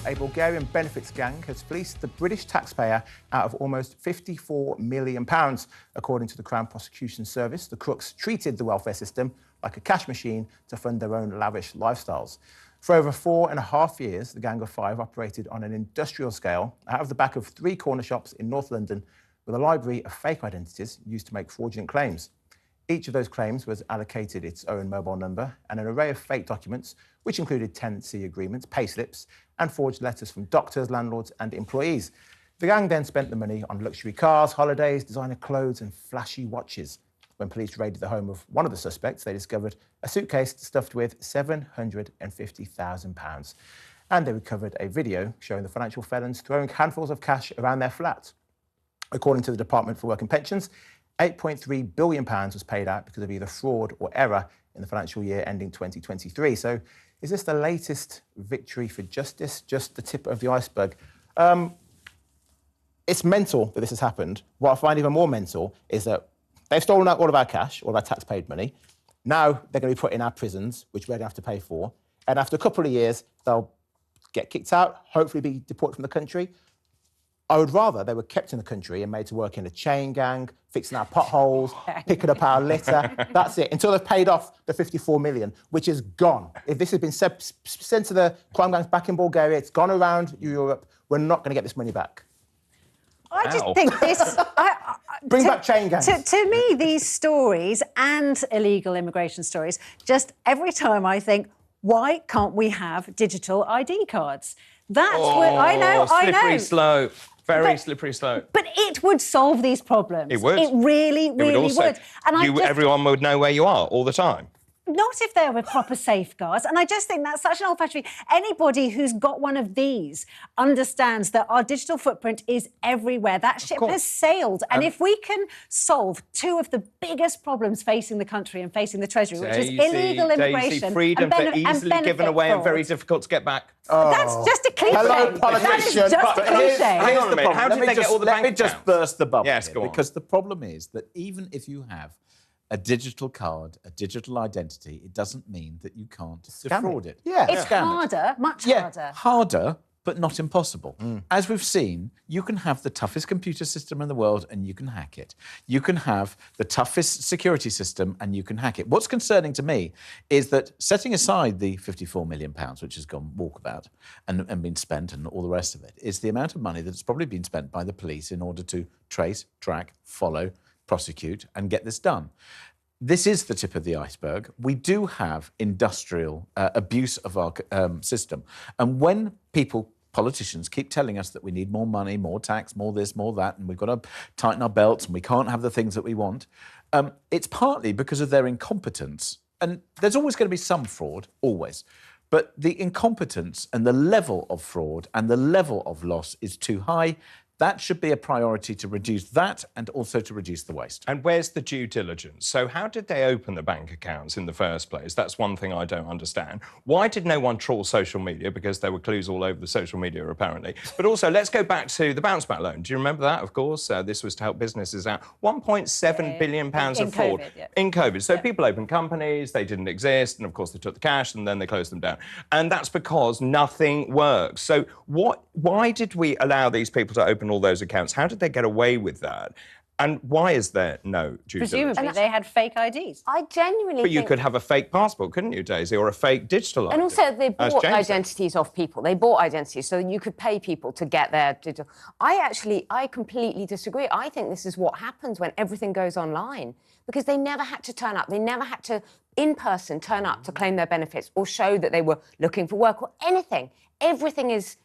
a Bulgarian benefits gang has fleeced the British taxpayer out of almost £54 million. According to the Crown Prosecution Service, the crooks treated the welfare system like a cash machine to fund their own lavish lifestyles. For over 4.5 years, the Gang of Five operated on an industrial scale out of the back of 3 corner shops in North London with a library of fake identities used to make fraudulent claims. Each of those claims was allocated its own mobile number and an array of fake documents, which included tenancy agreements, payslips, and forged letters from doctors, landlords, and employees. The gang then spent the money on luxury cars, holidays, designer clothes, and flashy watches. When police raided the home of one of the suspects, they discovered a suitcase stuffed with £750,000. And they recovered a video showing the financial felons throwing handfuls of cash around their flat. According to the Department for Work and Pensions, £8.3 billion was paid out because of either fraud or error in the financial year ending 2023. So is this the latest victory for justice, just the tip of the iceberg? It's mental that this has happened. What I find even more mental is that they've stolen out all of our cash, all of our tax-paid money. Now they're going to be put in our prisons, which we're going to have to pay for. And after a couple of years, they'll get kicked out, hopefully be deported from the country. I would rather they were kept in the country and made to work in a chain gang, fixing our potholes, picking up our litter. That's it, until they've paid off the 54 million, which is gone. If this has been sent to the crime gangs back in Bulgaria, it's gone around Europe, we're not going to get this money back. I just think this... Bring back chain gangs. To me, these stories and illegal immigration stories, just every time I think, why can't we have digital ID cards? That's what I know. Slippery slope. Very slippery slope. But it would solve these problems. It would. It really, really would. And everyone would know where you are all the time. Not if there were proper safeguards. And I just think that's such an old-fashioned... Anybody who's got one of these understands that our digital footprint is everywhere. That ship has sailed. And if we can solve 2 of the biggest problems facing the country and facing the Treasury, which is illegal immigration... freedom for easily given away and very difficult to get back. That's just a cliche. Hello, politician. That is just a cliche. Hang on a minute. How did they get all the bank accounts? Let me just burst the bubble Yes, here, go on. because the problem is that even if you have a digital card, a digital identity, it doesn't mean that you can't defraud it. Yeah. It's harder, much harder. Harder, but not impossible. As we've seen, you can have the toughest computer system in the world and you can hack it. You can have the toughest security system and you can hack it. What's concerning to me is that, setting aside the £54 million, which has gone walkabout and been spent and all the rest of it, is the amount of money that's probably been spent by the police in order to trace, track, follow, prosecute and get this done. This is the tip of the iceberg. We do have industrial abuse of our system. And when politicians keep telling us that we need more money, more tax, more this, more that, and we've got to tighten our belts and we can't have the things that we want, it's partly because of their incompetence. And there's always going to be some fraud, always. But the incompetence and the level of fraud and the level of loss is too high. That should be a priority to reduce that and also to reduce the waste. And where's the due diligence? So how did they open the bank accounts in the first place? That's one thing I don't understand. Why did no one trawl social media? Because there were clues all over the social media, apparently. But also, let's go back to the bounce back loan. Do you remember that? Of course, this was to help businesses out. £1.7 billion of fraud in COVID. So people opened companies, they didn't exist, and of course they took the cash and then they closed them down. And that's because nothing works. So why did we allow these people to open all those accounts? How did they get away with that? And why is there no due diligence? Presumably they had fake IDs. I genuinely But you could have a fake passport, couldn't you, Daisy, or a fake digital ID? And also they bought identities off people. They bought identities so you could pay people to get their digital... I completely disagree. I think this is what happens when everything goes online, because they never had to turn up. They never had to, in person, turn up to claim their benefits or show that they were looking for work or anything. Everything is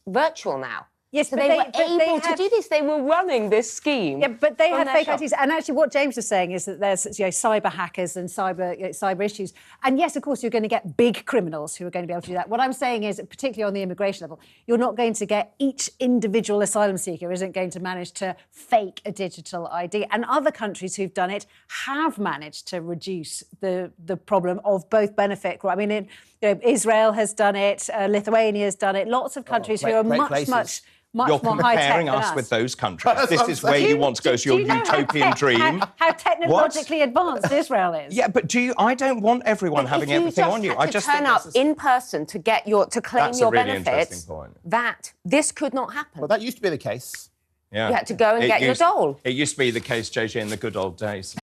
virtual now. Yes, so they were able to do this. They were running this scheme. Yeah, but they had fake IDs. And actually what James was saying is that there's cyber hackers and cyber issues. And yes, of course, you're going to get big criminals who are going to be able to do that. What I'm saying is, particularly on the immigration level, you're not going to get each individual asylum seeker isn't going to manage to fake a digital ID. And other countries who've done it have managed to reduce the problem of both benefit. I mean, Israel has done it, Lithuania has done it, lots of countries who are much much You're more high-tech comparing than us us. with those countries. That's This what I'm is where saying. you want to go to your Do you know utopian dream. How technologically advanced Israel is? Yeah, but I don't want everyone having everything on you. If you just had to turn up in person to claim That's your a really benefits, interesting point. that this could not happen. Well, that used to be the case. Yeah. You had to go and get your dole. It used to be the case, JJ, in the good old days.